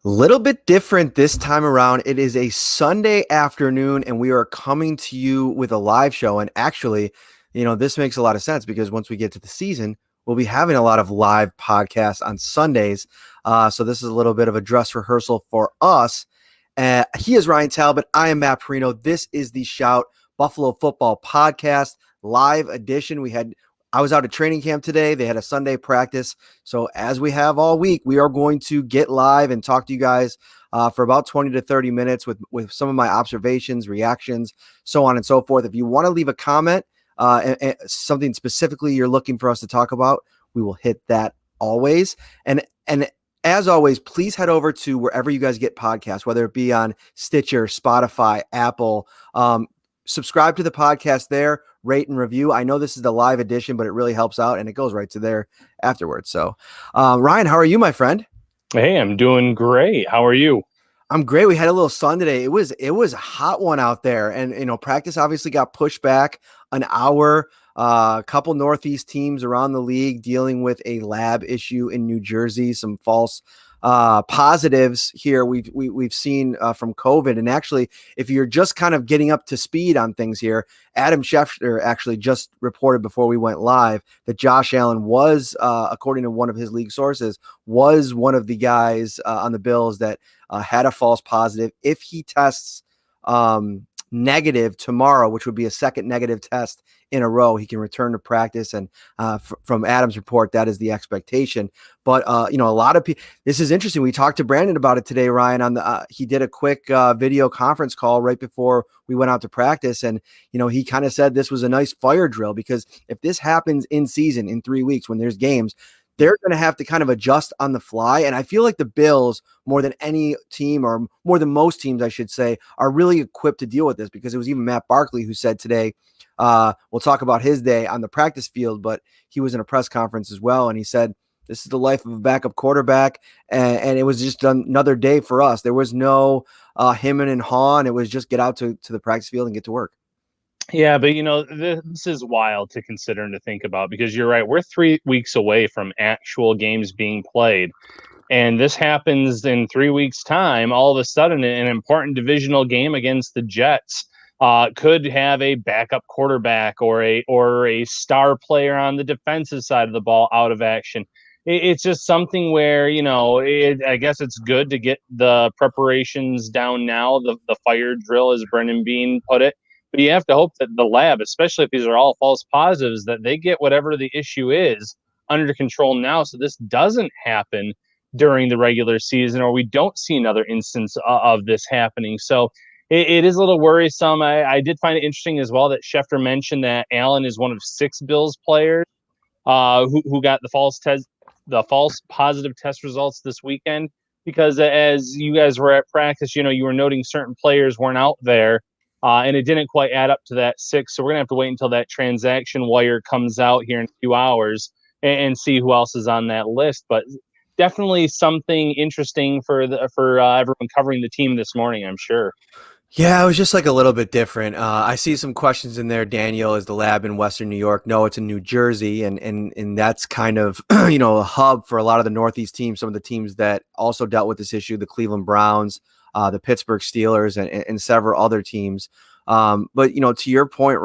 Little bit different this time around. It is a Sunday afternoon, and we are coming to you with a live show. And actually, this makes a lot of sense because once we get to the season, we'll be having a lot of live podcasts on Sundays. So this is a little bit of a dress rehearsal for us. He is Ryan Talbot. I am Matt Parrino. This is the Shout Buffalo Football Podcast live edition. I was out at training camp today. They had a Sunday practice. So as we have all week, we are going to get live and talk to you guys for about 20 to 30 minutes with some of my observations, reactions, so on and so forth. If you want to leave a comment, and something specifically you're looking for us to talk about, we will hit that always. And as always, please head over to wherever you guys get podcasts, whether it be on Stitcher, Spotify, Apple. Subscribe to the podcast there, rate and review. I know this is the live edition, but it really helps out, and it goes right to there afterwards. So, Ryan, how are you, my friend? Hey, I'm doing great. How are you? I'm great. We had a little sun today. It was a hot one out there, and practice obviously got pushed back an hour. A couple Northeast teams around the league dealing with a lab issue in New Jersey, some false positives here we've seen from COVID. And actually, if you're just kind of getting up to speed on things here, Adam Schefter actually just reported before we went live that Josh Allen was, according to one of his league sources, was one of the guys on the Bills that had a false positive. If he tests negative tomorrow, which would be a second negative test in a row, he can return to practice. And from Adam's report, that is the expectation. But a lot of people, this is interesting. We talked to Brandon about it today, Ryan. He did a quick video conference call right before we went out to practice, and he kind of said this was a nice fire drill, because if this happens in season in 3 weeks when there's games, they're going to have to kind of adjust on the fly. And I feel like the Bills, more than any team, or more than most teams, I should say, are really equipped to deal with this, because it was even Matt Barkley who said today, we'll talk about his day on the practice field, but he was in a press conference as well. And he said, this is the life of a backup quarterback. And it was just another day for us. There was no hemming and hawing. It was just get out to the practice field and get to work. Yeah, but this is wild to consider and to think about, because you're right. We're 3 weeks away from actual games being played. And this happens in 3 weeks' time. All of a sudden, an important divisional game against the Jets could have a backup quarterback or a star player on the defensive side of the ball out of action. It's just something where, I guess it's good to get the preparations down now, the fire drill, as Brendan Bean put it. But you have to hope that the lab, especially if these are all false positives, that they get whatever the issue is under control now, so this doesn't happen during the regular season, or we don't see another instance of this happening. So it is a little worrisome. I did find it interesting as well that Schefter mentioned that Allen is one of 6 Bills players who got the false positive test results this weekend, because as you guys were at practice, you were noting certain players weren't out there. And it didn't quite add up to that 6. So we're going to have to wait until that transaction wire comes out here in a few hours and see who else is on that list. But definitely something interesting for everyone covering the team this morning, I'm sure. Yeah, it was just like a little bit different. I see some questions in there. Daniel, is the lab in Western New York? No, it's in New Jersey, and that's kind of a hub for a lot of the Northeast teams. Some of the teams that also dealt with this issue: the Cleveland Browns, the Pittsburgh Steelers, and several other teams. But to your point,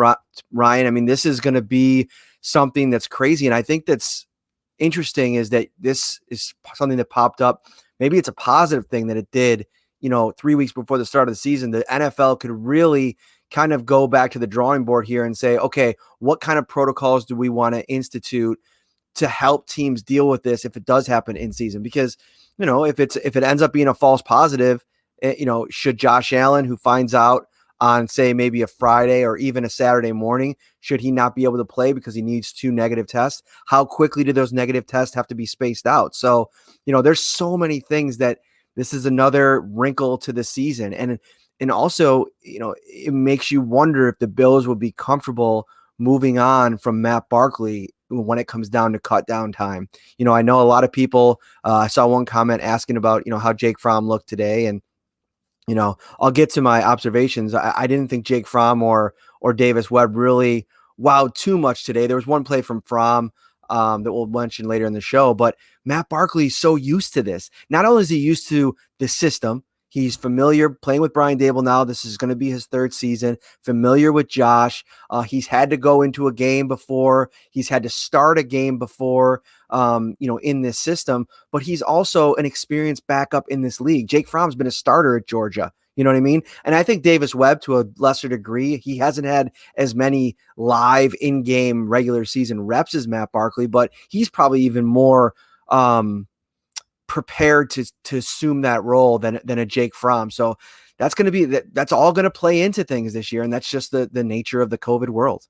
Ryan, I mean, this is going to be something that's crazy, and I think that's interesting is that this is something that popped up. Maybe it's a positive thing that it did. 3 weeks before the start of the season, the NFL could really kind of go back to the drawing board here and say, okay, what kind of protocols do we want to institute to help teams deal with this if it does happen in season? Because, if it ends up being a false positive, should Josh Allen, who finds out on, say, maybe a Friday or even a Saturday morning, should he not be able to play because he needs 2 negative tests? How quickly do those negative tests have to be spaced out? So, there's so many things that this is another wrinkle to the season. And also, it makes you wonder if the Bills will be comfortable moving on from Matt Barkley when it comes down to cut down time. I know a lot of people, I saw one comment asking about, how Jake Fromm looked today. And, I'll get to my observations. I didn't think Jake Fromm or Davis Webb really wowed too much today. There was one play from Fromm that we'll mention later in the show. But Matt Barkley is so used to this. Not only is he used to the system, he's familiar playing with Brian Dable now. This is going to be his third season, familiar with Josh. He's had to go into a game before. He's had to start a game before, in this system. But he's also an experienced backup in this league. Jake Fromm's been a starter at Georgia. You know what I mean? And I think Davis Webb, to a lesser degree, he hasn't had as many live in-game regular season reps as Matt Barkley, but he's probably even more prepared to assume that role than a Jake Fromm. So that's going to be that's all going to play into things this year, and that's just the nature of the COVID world.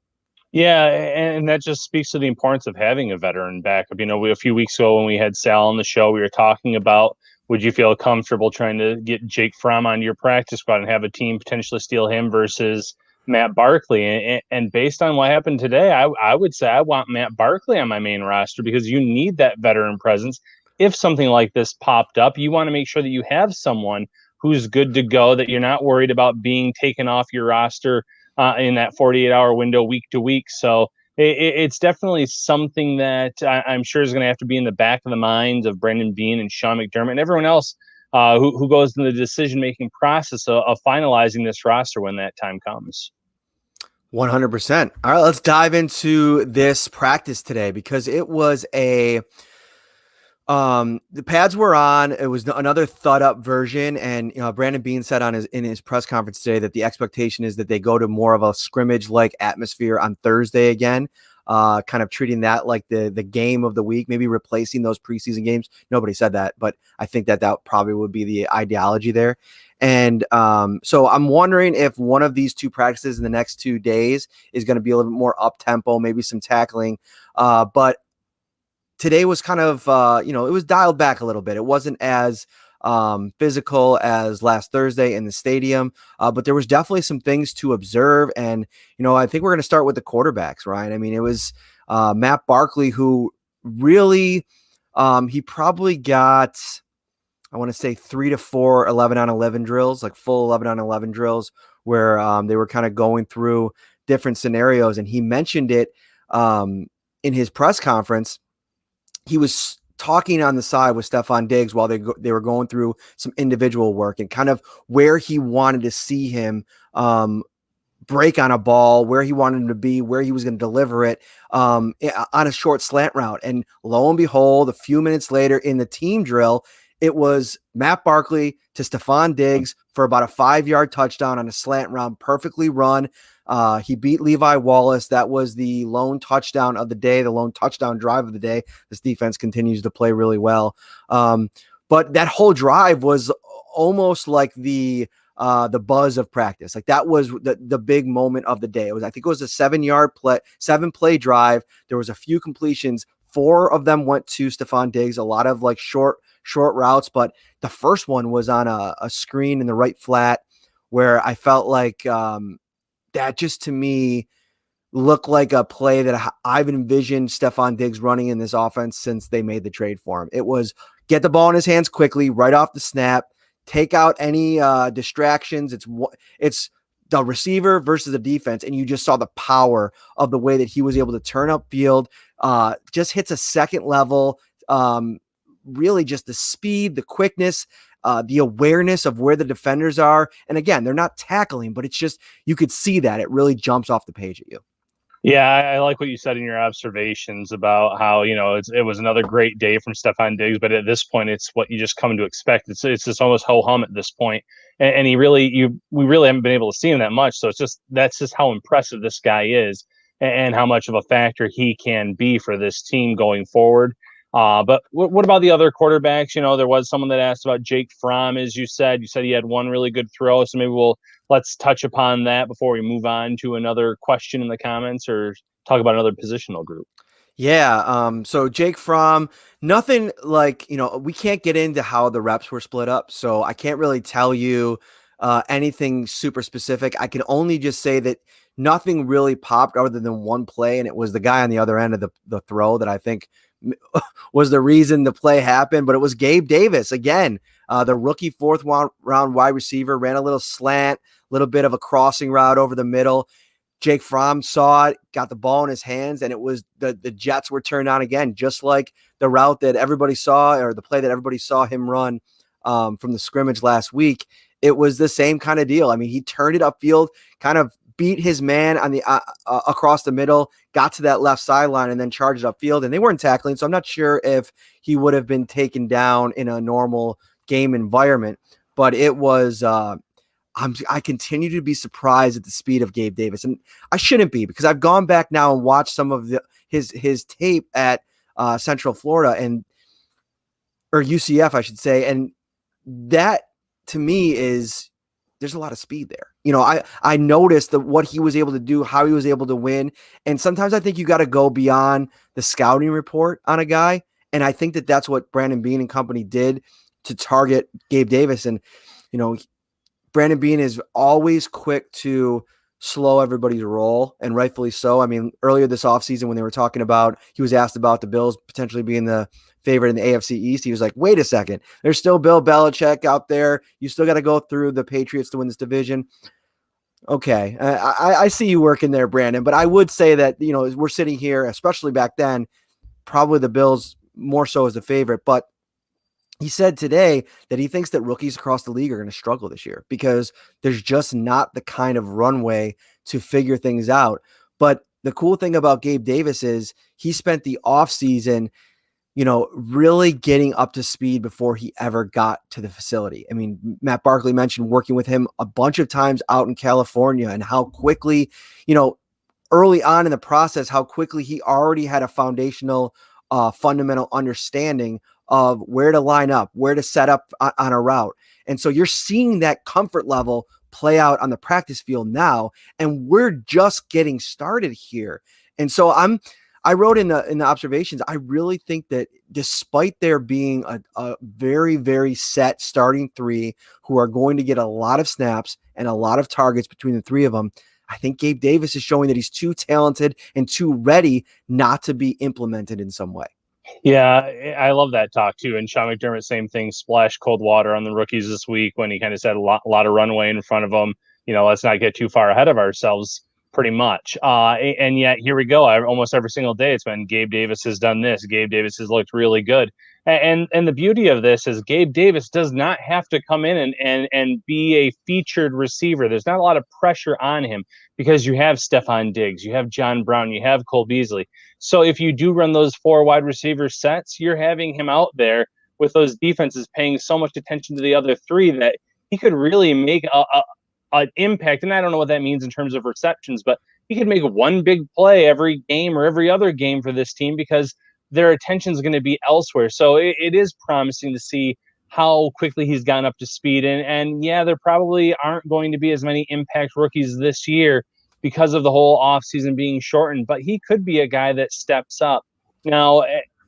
Yeah, and that just speaks to the importance of having a veteran backup. A few weeks ago when we had Sal on the show, we were talking about, would you feel comfortable trying to get Jake Fromm onto your practice squad and have a team potentially steal him versus Matt Barkley? And based on what happened today, I would say I want Matt Barkley on my main roster because you need that veteran presence. If something like this popped up, you want to make sure that you have someone who's good to go, that you're not worried about being taken off your roster in that 48-hour window week to week. So it's definitely something that I'm sure is going to have to be in the back of the minds of Brendan Bean and Sean McDermott and everyone else who goes in the decision-making process of finalizing this roster when that time comes. 100%. All right, let's dive into this practice today because it was the pads were on. It was another thud up version. And, Brandon Bean said in his press conference today that the expectation is that they go to more of a scrimmage like atmosphere on Thursday again, kind of treating that like the game of the week, maybe replacing those preseason games. Nobody said that, but I think that probably would be the ideology there. And so I'm wondering if one of these two practices in the next 2 days is going to be a little bit more up tempo, maybe some tackling. But today was kind of, it was dialed back a little bit. It wasn't as physical as last Thursday in the stadium, but there was definitely some things to observe. And, I think we're going to start with the quarterbacks, Ryan. I mean, it was Matt Barkley who really, he probably got, I want to say 3 to 4 11-on-11 drills, like full 11-on-11 drills where they were kind of going through different scenarios. And he mentioned it in his press conference. He was talking on the side with Stefon Diggs while they were going through some individual work and kind of where he wanted to see him break on a ball, where he wanted him to be, where he was going to deliver it on a short slant route. And lo and behold, a few minutes later in the team drill, it was Matt Barkley to Stefon Diggs for about a 5-yard touchdown on a slant route, perfectly run. He beat Levi Wallace. That was the lone touchdown of the day, the lone touchdown drive of the day. This defense continues to play really well. But that whole drive was almost like the buzz of practice. Like that was the big moment of the day. I think it was a 7-play drive. There was a few completions. 4 of them went to Stefon Diggs, a lot of like short routes. But the first one was on a screen in the right flat where I felt like, that just to me looked like a play that I've envisioned Stefon Diggs running in this offense since they made the trade for him. It was get the ball in his hands quickly, right off the snap, take out any distractions. It's the receiver versus the defense, and you just saw the power of the way that he was able to turn up field, just hits a second level, really just the speed, the quickness, the awareness of where the defenders are. And again, they're not tackling, but it's just, you could see that it really jumps off the page at you. Yeah, I like what you said in your observations about how, it was another great day from Stefon Diggs, but at this point, it's what you just come to expect. It's just almost ho-hum at this point. And we really haven't been able to see him that much. So that's just how impressive this guy is and how much of a factor he can be for this team going forward. But what about the other quarterbacks? There was someone that asked about Jake Fromm, as you said. You said he had one really good throw, so maybe let's touch upon that before we move on to another question in the comments or talk about another positional group. Yeah. So Jake Fromm, nothing like, we can't get into how the reps were split up. So I can't really tell you anything super specific. I can only just say that nothing really popped other than one play. And it was the guy on the other end of the throw that I think was the reason the play happened, but it was Gabe Davis again, the rookie 4th round wide receiver, ran a little slant, little bit of a crossing route over the middle. Jake Fromm saw it, got the ball in his hands, and it was the Jets were turned on again, just like the route that everybody saw, or the play that everybody saw him run from the scrimmage last week. It was the same kind of deal. I mean, he turned it upfield, kind of beat his man on the across the middle, got to that left sideline, and then charged upfield. And they weren't tackling, so I'm not sure if he would have been taken down in a normal game environment. But it was. I continue to be surprised at the speed of Gabe Davis, and I shouldn't be, because I've gone back now and watched some of his tape at Central Florida or UCF, I should say, and that to me is there's a lot of speed there. I noticed that what he was able to do, how he was able to win, and sometimes I think you got to go beyond the scouting report on a guy, and I think that that's what Brandon Beane and company did to target Gabe Davis, and Brandon Beane is always quick to slow everybody's roll, and rightfully so. I mean, earlier this offseason when they were talking about, he was asked about the Bills potentially being the favorite in the AFC East. He was like, wait a second, there's still Bill Belichick out there. You still got to go through the Patriots to win this division. Okay, I see you working there, Brandon, but I would say that, we're sitting here, especially back then, probably the Bills more so as the favorite, but he said today that he thinks that rookies across the league are going to struggle this year because there's just not the kind of runway to figure things out. But the cool thing about Gabe Davis is he spent the offseason, really getting up to speed before he ever got to the facility. I mean, Matt Barkley mentioned working with him a bunch of times out in California and how quickly, early on in the process, how quickly he already had a foundational, fundamental understanding of where to line up, where to set up on a route. And so you're seeing that comfort level play out on the practice field now, and we're just getting started here. And so I wrote in the observations, I really think that despite there being a very, very set starting three who are going to get a lot of snaps and a lot of targets between the three of them, I think Gabe Davis is showing that he's too talented and too ready not to be implemented in some way. Yeah, I love that talk too. And Sean McDermott, same thing, splash cold water on the rookies this week when he kind of said a lot of runway in front of them. Let's not get too far ahead of ourselves, pretty much. And yet here we go. Almost every single day it's been Gabe Davis has done this. Gabe Davis has looked really good. And the beauty of this is Gabe Davis does not have to come in and be a featured receiver. There's not a lot of pressure on him because you have Stephon Diggs, you have John Brown, you have Cole Beasley. So if you do run those 4 wide receiver sets, you're having him out there with those defenses paying so much attention to the other 3 that he could really make an impact. And I don't know what that means in terms of receptions, but he could make one big play every game or every other game for this team because their attention is going to be elsewhere. So it is promising to see how quickly he's gotten up to speed. And yeah, there probably aren't going to be as many impact rookies this year because of the whole offseason being shortened, but he could be a guy that steps up. Now,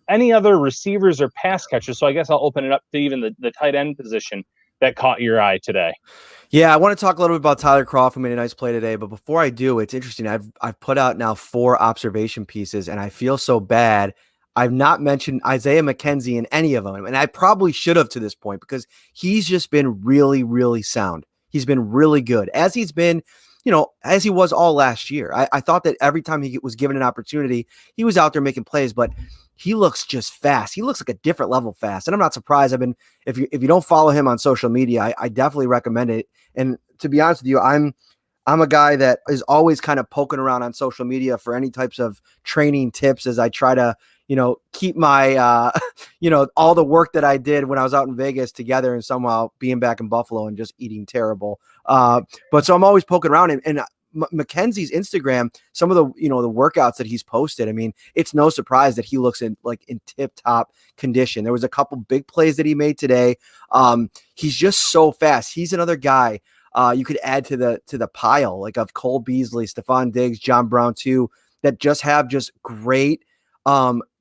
any other receivers or pass catchers? So I guess I'll open it up to even the tight end position that caught your eye today. Yeah, I want to talk a little bit about Tyler Kroft, who made a nice play today. But before I do, it's interesting. I've put out now 4 observation pieces, and I feel so bad. I've not mentioned Isaiah McKenzie in any of them, and I probably should have to this point because he's just been really, really sound. He's been really good, as he's been, as he was all last year. I thought that every time he was given an opportunity, he was out there making plays, but he looks just fast. He looks like a different level fast, and I'm not surprised. If you don't follow him on social media, I definitely recommend it. And to be honest with you, I'm a guy that is always kind of poking around on social media for any types of training tips as I try to, keep my, all the work that I did when I was out in Vegas together and somehow being back in Buffalo and just eating terrible. But so I'm always poking around and Mackenzie's Instagram, some of the, the workouts that he's posted. I mean, it's no surprise that he looks in tip top condition. There was a couple big plays that he made today. He's just so fast. He's another guy you could add to the pile of Cole Beasley, Stephon Diggs, John Brown too, that just have just great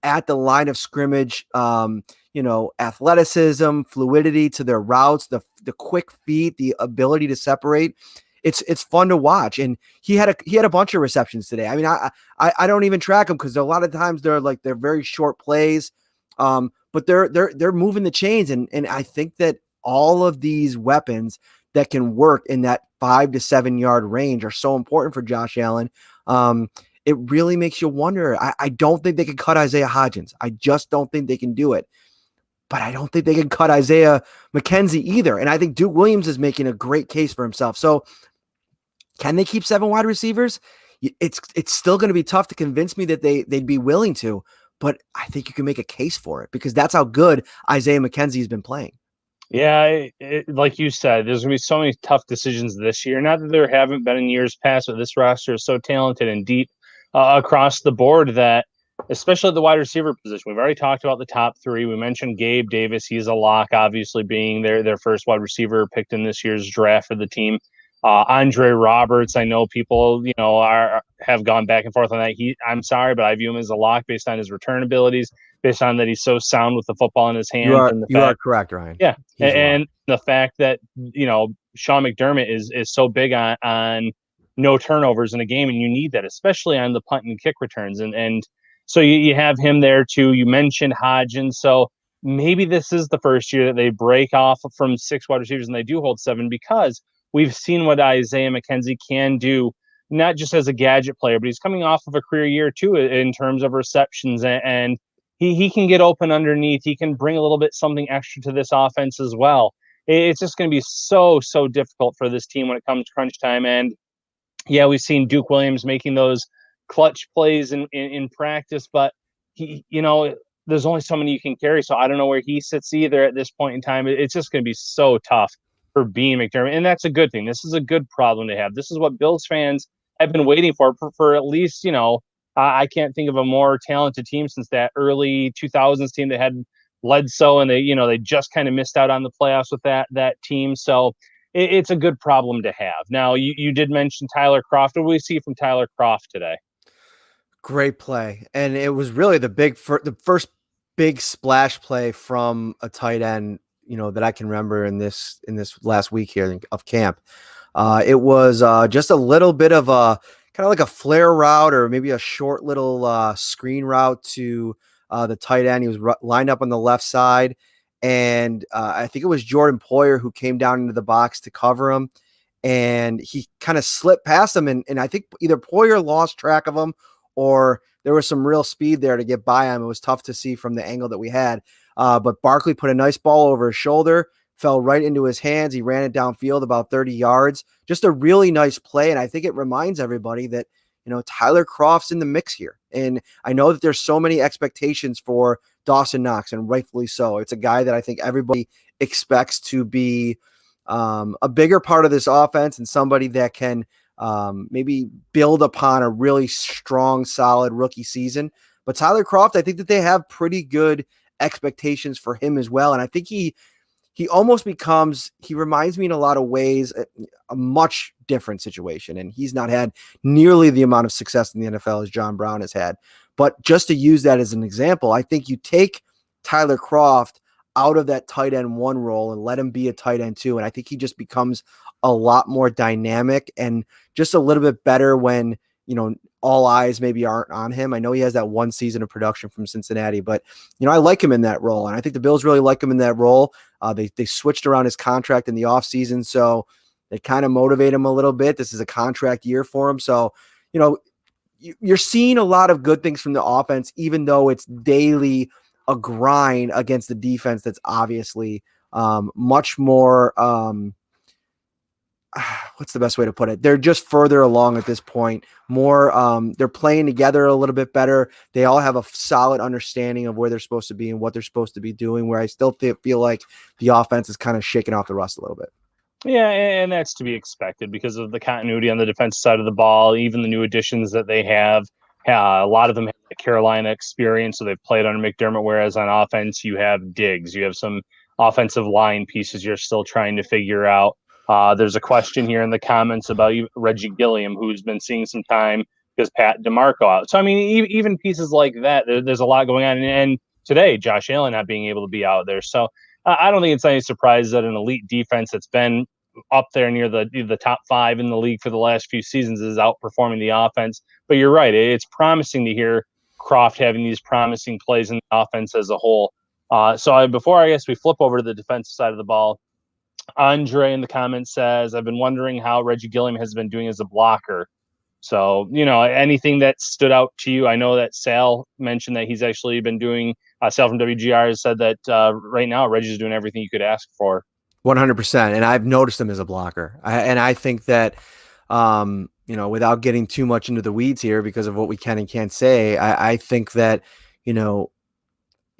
at the line of scrimmage, athleticism, fluidity to their routes, the quick feet, the ability to separate. It's fun to watch, and he had a bunch of receptions today. I mean, I don't even track them because a lot of times they're very short plays, but they're moving the chains, and I think that all of these weapons that can work in that 5 to 7 yard range are so important for Josh Allen. It really makes you wonder. I don't think they can cut Isaiah Hodgins. I just don't think they can do it. But I don't think they can cut Isaiah McKenzie either. And I think Duke Williams is making a great case for himself. So can they keep 7 wide receivers? It's still going to be tough to convince me that they'd be willing to, but I think you can make a case for it because that's how good Isaiah McKenzie has been playing. Yeah, like you said, there's going to be so many tough decisions this year. Not that there haven't been in years past, but this roster is so talented and deep across the board that, especially at the wide receiver position, we've already talked about the top 3. We mentioned Gabe Davis. He's a lock, obviously being their first wide receiver picked in this year's draft for the team. Andre Roberts, I know people, have gone back and forth on that. I'm sorry, but I view him as a lock based on his return abilities, based on that he's so sound with the football in his hands. You are correct, Ryan. Yeah, and the fact that Sean McDermott is so big on no turnovers in a game, and you need that, especially on the punt and kick returns, and so you have him there too. You mentioned Hodgins, so maybe this is the first year that they break off from 6 wide receivers and they do hold 7 because we've seen what Isaiah McKenzie can do, not just as a gadget player, but he's coming off of a career year too in terms of receptions and he can get open underneath. He can bring a little bit something extra to this offense as well. It's just going to be so difficult for this team when it comes to crunch time. And yeah, we've seen Duke Williams making those clutch plays in practice, but he, there's only so many you can carry. So I don't know where he sits either at this point in time. It's just going to be so tough for Bean McDermott. And that's a good thing. This is a good problem to have. This is what Bills fans have been waiting for at least, I can't think of a more talented team since that early 2000s team that had Bledsoe, and they just kind of missed out on the playoffs with that team. So it's a good problem to have. Now, you did mention Tyler Kroft. What do we see from Tyler Kroft today? Great play, and it was really the first big splash play from a tight end, that I can remember in this last week here of camp. It was just a little bit of a kind of like a flare route or maybe a short little screen route to the tight end. He was lined up on the left side, and I think it was Jordan Poyer who came down into the box to cover him, and he kind of slipped past him, and I think either Poyer lost track of him or there was some real speed there to get by him. It was tough to see from the angle that we had, but Barkley put a nice ball over his shoulder, fell right into his hands. He ran it downfield about 30 yards. Just a really nice play. And I think it reminds everybody that, Tyler Kroft's in the mix here. And I know that there's so many expectations for Dawson Knox, and rightfully so. It's a guy that I think everybody expects to be a bigger part of this offense and somebody that can maybe build upon a really strong, solid rookie season. But Tyler Kroft, I think that they have pretty good expectations for him as well. And I think he almost he reminds me in a lot of ways a much different situation. And he's not had nearly the amount of success in the NFL as John Brown has had. But just to use that as an example, I think you take Tyler Kroft out of that tight end 1 role and let him be a tight end 2. And I think he just becomes a lot more dynamic and just a little bit better when, all eyes maybe aren't on him. I know he has that 1 season of production from Cincinnati, but I like him in that role. And I think the Bills really like him in that role. They switched around his contract in the offseason, so they kind of motivate him a little bit. This is a contract year for him. So, you're seeing a lot of good things from the offense, even though it's daily a grind against the defense that's obviously much more what's the best way to put it? They're just further along at this point. More, they're playing together a little bit better. They all have a solid understanding of where they're supposed to be and what they're supposed to be doing, where I still feel like the offense is kind of shaking off the rust a little bit. Yeah, and that's to be expected because of the continuity on the defensive side of the ball, even the new additions that they have. A lot of them have the Carolina experience, so they've played under McDermott, whereas on offense, you have Diggs. You have some offensive line pieces you're still trying to figure out. There's a question here in the comments about Reggie Gilliam, who's been seeing some time because Pat DeMarco out. So, I mean, even pieces like that, there's a lot going on. And today, Josh Allen not being able to be out there. So I don't think it's any surprise that an elite defense that's been up there near the top 5 in the league for the last few seasons is outperforming the offense. But you're right. It's promising to hear Kroft having these promising plays in the offense as a whole. So before I guess we flip over to the defensive side of the ball, Andre in the comments says, I've been wondering how Reggie Gilliam has been doing as a blocker. So, anything that stood out to you? I know that Sal mentioned that he's actually been doing, Sal from WGR has said that right now Reggie's doing everything you could ask for. 100%. And I've noticed him as a blocker. And I think that, without getting too much into the weeds here because of what we can and can't say, I think that,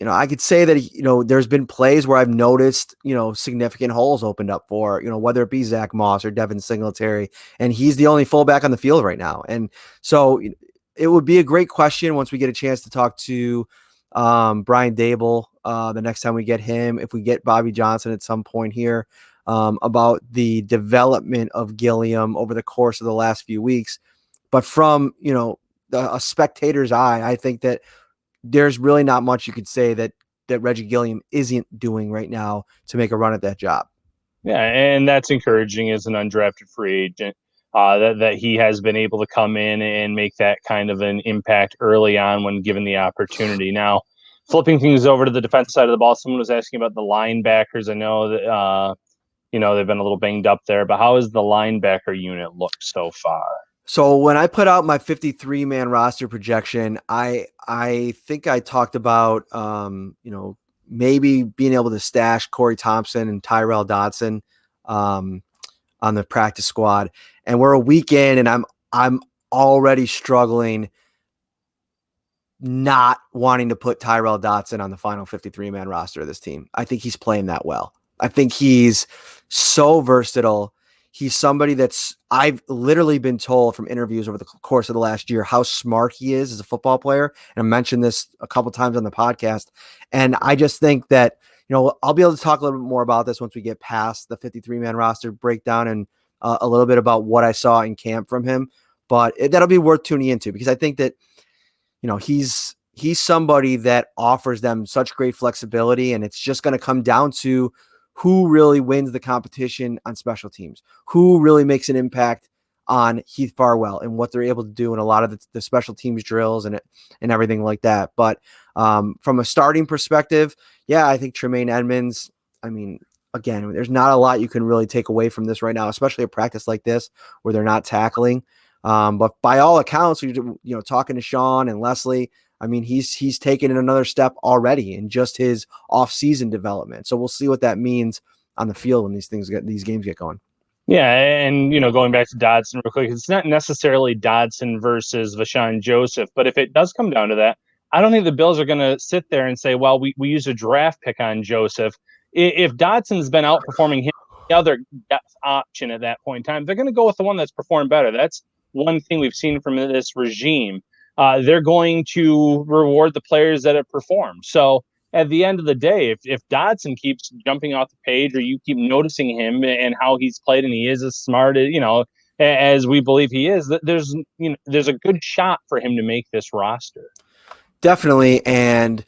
I could say that, there's been plays where I've noticed, significant holes opened up for, whether it be Zach Moss or Devin Singletary, and he's the only fullback on the field right now. And so it would be a great question once we get a chance to talk to Brian Dable the next time we get him, if we get Bobby Johnson at some point here, about the development of Gilliam over the course of the last few weeks. But from, a spectator's eye, I think that there's really not much you could say that Reggie Gilliam isn't doing right now to make a run at that job. Yeah, and that's encouraging as an undrafted free agent. That he has been able to come in and make that kind of an impact early on when given the opportunity. Now, flipping things over to the defense side of the ball, someone was asking about the linebackers. I know that they've been a little banged up there, but how has the linebacker unit looked so far? So when I put out my 53-man roster projection, I think I talked about maybe being able to stash Corey Thompson and Tyrell Dodson on the practice squad. And we're a week in, and I'm already struggling not wanting to put Tyrell Dodson on the final 53-man roster of this team. I think he's playing that well. I think he's so versatile. He's somebody I've literally been told from interviews over the course of the last year how smart he is as a football player. And I mentioned this a couple times on the podcast. And I just think that, I'll be able to talk a little bit more about this once we get past the 53-man roster breakdown and a little bit about what I saw in camp from him. But that'll be worth tuning into because I think that, he's somebody that offers them such great flexibility, and it's just going to come down to who really wins the competition on special teams, who really makes an impact on Heath Farwell and what they're able to do in a lot of the special teams drills and everything like that. But from a starting perspective, yeah, I think Tremaine Edmonds, again, there's not a lot you can really take away from this right now, especially a practice like this where they're not tackling. But by all accounts, talking to Sean and Leslie, he's taken another step already in just his off-season development. So we'll see what that means on the field when these games get going. Yeah, and going back to Dodson real quick, it's not necessarily Dodson versus Vashawn Joseph, but if it does come down to that, I don't think the Bills are going to sit there and say, well, we used a draft pick on Joseph. If Dodson's been outperforming him, the other depth option at that point in time, they're going to go with the one that's performed better. That's one thing we've seen from this regime. They're going to reward the players that have performed. So at the end of the day, if Dodson keeps jumping off the page or you keep noticing him and how he's played and he is as smart as we believe he is, there's a good shot for him to make this roster. Definitely. And,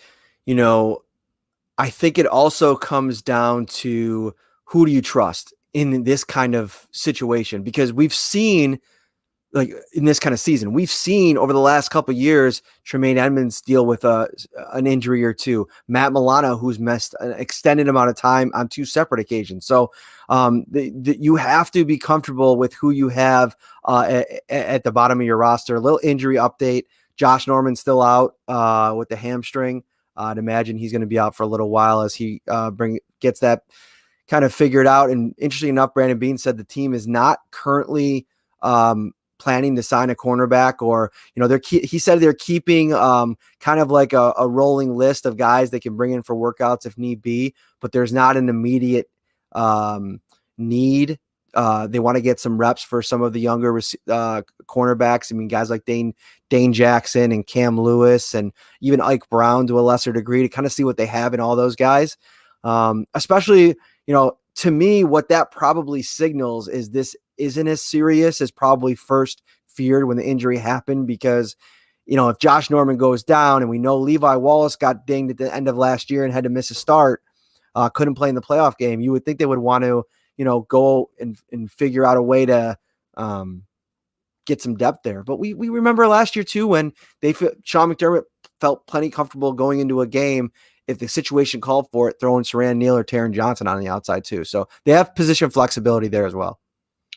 I think it also comes down to who do you trust in this kind of situation? Because we've seen, like in this kind of season, we've seen over the last couple of years, Tremaine Edmonds deal with an injury or two. Matt Milano, who's missed an extended amount of time on two separate occasions. So you have to be comfortable with who you have at the bottom of your roster. A little injury update. Josh Norman's still out with the hamstring. I'd imagine he's going to be out for a little while as he gets that kind of figured out. And interesting enough, Brandon Beane said the team is not currently planning to sign a cornerback, or he said they're keeping kind of like a rolling list of guys they can bring in for workouts if need be, but there's not an immediate need. They want to get some reps for some of the younger cornerbacks. Guys like Dane Jackson and Cam Lewis and even Ike Brown to a lesser degree, to kind of see what they have in all those guys. Especially, to me, what that probably signals is this isn't as serious as probably first feared when the injury happened, because, if Josh Norman goes down, and we know Levi Wallace got dinged at the end of last year and had to miss a start, couldn't play in the playoff game, you would think they would want to, go and figure out a way to get some depth there. But we remember last year too, when Sean McDermott felt plenty comfortable going into a game if the situation called for it, throwing Saran Neal or Taron Johnson on the outside too. So they have position flexibility there as well.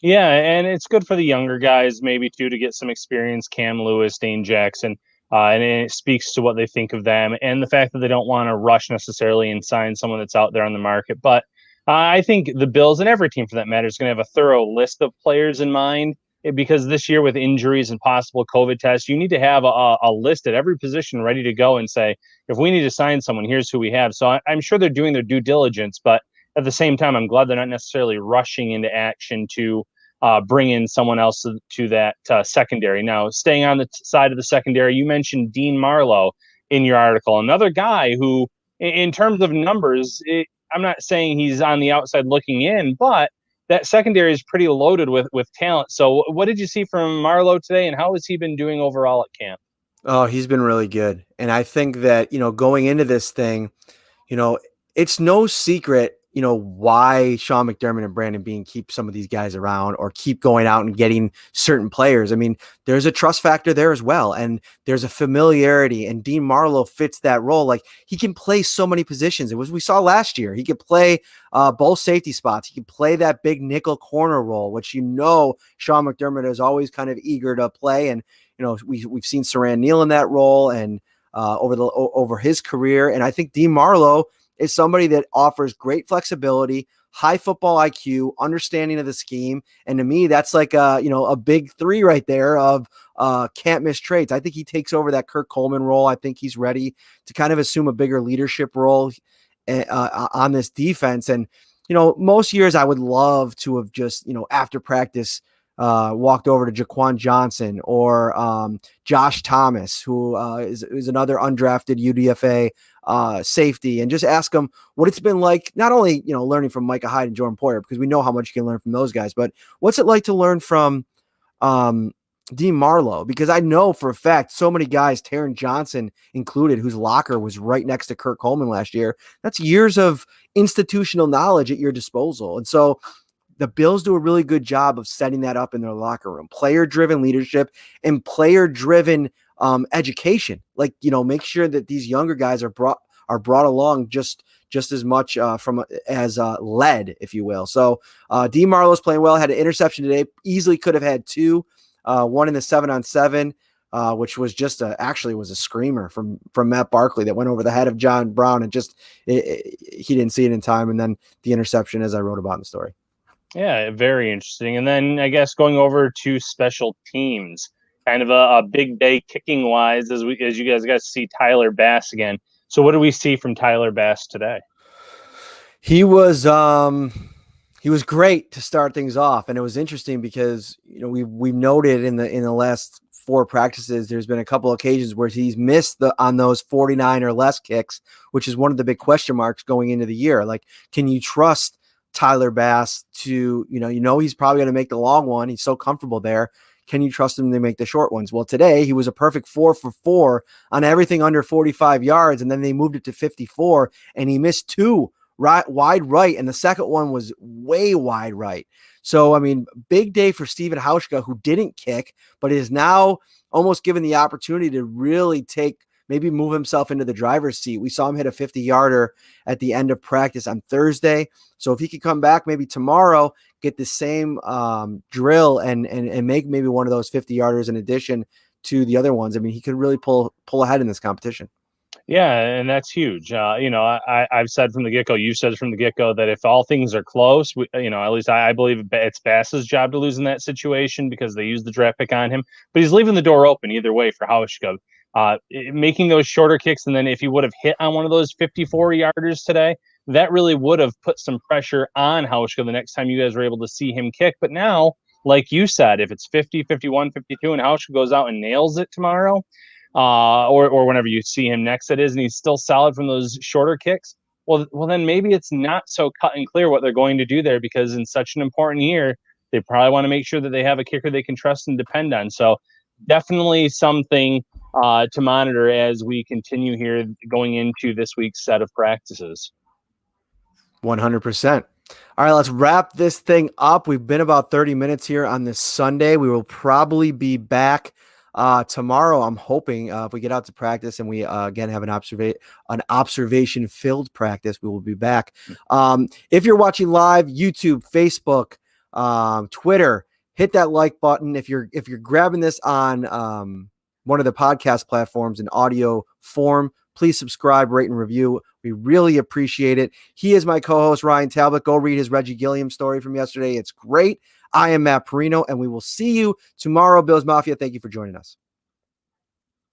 Yeah, and it's good for the younger guys maybe too to get some experience. Cam Lewis, Dane Jackson, and it speaks to what they think of them and the fact that they don't want to rush necessarily and sign someone that's out there on the market. But I think the Bills and every team for that matter is going to have a thorough list of players in mind because this year with injuries and possible COVID tests, you need to have a list at every position ready to go and say, if we need to sign someone, here's who we have. So I'm sure they're doing their due diligence, but at the same time, I'm glad they're not necessarily rushing into action to bring in someone else to that secondary. Now, staying on the side of the secondary, you mentioned Dean Marlowe in your article, another guy who, in terms of numbers, I'm not saying he's on the outside looking in, but that secondary is pretty loaded with talent. So, what did you see from Marlowe today, and how has he been doing overall at camp? Oh, he's been really good. And I think that, going into this thing, you know, it's no secret, why Sean McDermott and Brandon Beane keep some of these guys around or keep going out and getting certain players. I mean, there's a trust factor there as well. And there's a familiarity, and Dean Marlowe fits that role. Like, he can play so many positions. It was, we saw last year, he could play both safety spots. He could play that big nickel corner role, which, Sean McDermott is always kind of eager to play. And, we've seen Saran Neal in that role and over his career. And I think Dean Marlowe is somebody that offers great flexibility, high football IQ, understanding of the scheme. And to me, that's like a big three right there of can't miss traits. I think he takes over that Kirk Coleman role. I think he's ready to kind of assume a bigger leadership role on this defense. And, most years I would love to have just, after practice, walked over to Jaquan Johnson or Josh Thomas, who is another undrafted UDFA safety, and just ask them what it's been like, not only, learning from Micah Hyde and Jordan Poyer, because we know how much you can learn from those guys, but what's it like to learn from Dean Marlowe? Because I know for a fact so many guys, Taron Johnson included, whose locker was right next to Kirk Coleman last year, that's years of institutional knowledge at your disposal. And so the Bills do a really good job of setting that up in their locker room, player-driven leadership and player-driven education. Like, make sure that these younger guys are brought along just as much as led, if you will. So D. Marlowe's playing well, had an interception today, easily could have had two, one in the 7-on-7, which was just actually was a screamer from Matt Barkley that went over the head of John Brown, and just he didn't see it in time. And then the interception, as I wrote about in the story. Yeah, very interesting. And then I guess going over to special teams, kind of a big day kicking wise, as you guys got to see Tyler Bass again. So what do we see from Tyler Bass today? He was great to start things off, and it was interesting because we noted in the last 4 practices there's been a couple of occasions where he's missed on those 49 or less kicks, which is one of the big question marks going into the year. Like, can you trust Tyler Bass to, he's probably going to make the long one. He's so comfortable there. Can you trust him to make the short ones? Well, today he was a perfect 4 for 4 on everything under 45 yards. And then they moved it to 54 and he missed 2 wide right. And the second one was way wide right. So, I mean, big day for Steven Hauschka, who didn't kick, but is now almost given the opportunity to really maybe move himself into the driver's seat. We saw him hit a 50-yarder at the end of practice on Thursday. So if he could come back maybe tomorrow, get the same drill and make maybe one of those 50-yarders in addition to the other ones, I mean, he could really pull ahead in this competition. Yeah, and that's huge. I've said from the get-go, you've said from the get-go that if all things are close, at least I believe it's Bass's job to lose in that situation because they used the draft pick on him. But he's leaving the door open either way for Hauschka. Making those shorter kicks, and then if he would have hit on one of those 54-yarders today, that really would have put some pressure on Hauschka the next time you guys were able to see him kick. But now, like you said, if it's 50, 51, 52, and Hauschka goes out and nails it tomorrow, or whenever you see him next, it is, and he's still solid from those shorter kicks, well, then maybe it's not so cut and clear what they're going to do there, because in such an important year, they probably want to make sure that they have a kicker they can trust and depend on. So definitely something to monitor as we continue here going into this week's set of practices. 100%. All right, let's wrap this thing up. We've been about 30 minutes here on this Sunday. We will probably be back Tomorrow, I'm hoping if we get out to practice and we again have an observation filled practice, we will be back. If you're watching live, YouTube, Facebook, Twitter, hit that like button. If you're grabbing this on one of the podcast platforms in audio form, please subscribe, rate, and review. We really appreciate it. He is my co-host, Ryan Talbot. Go read his Reggie Gilliam story from yesterday. It's great. I am Matt Parrino, and we will see you tomorrow. Bills Mafia, thank you for joining us.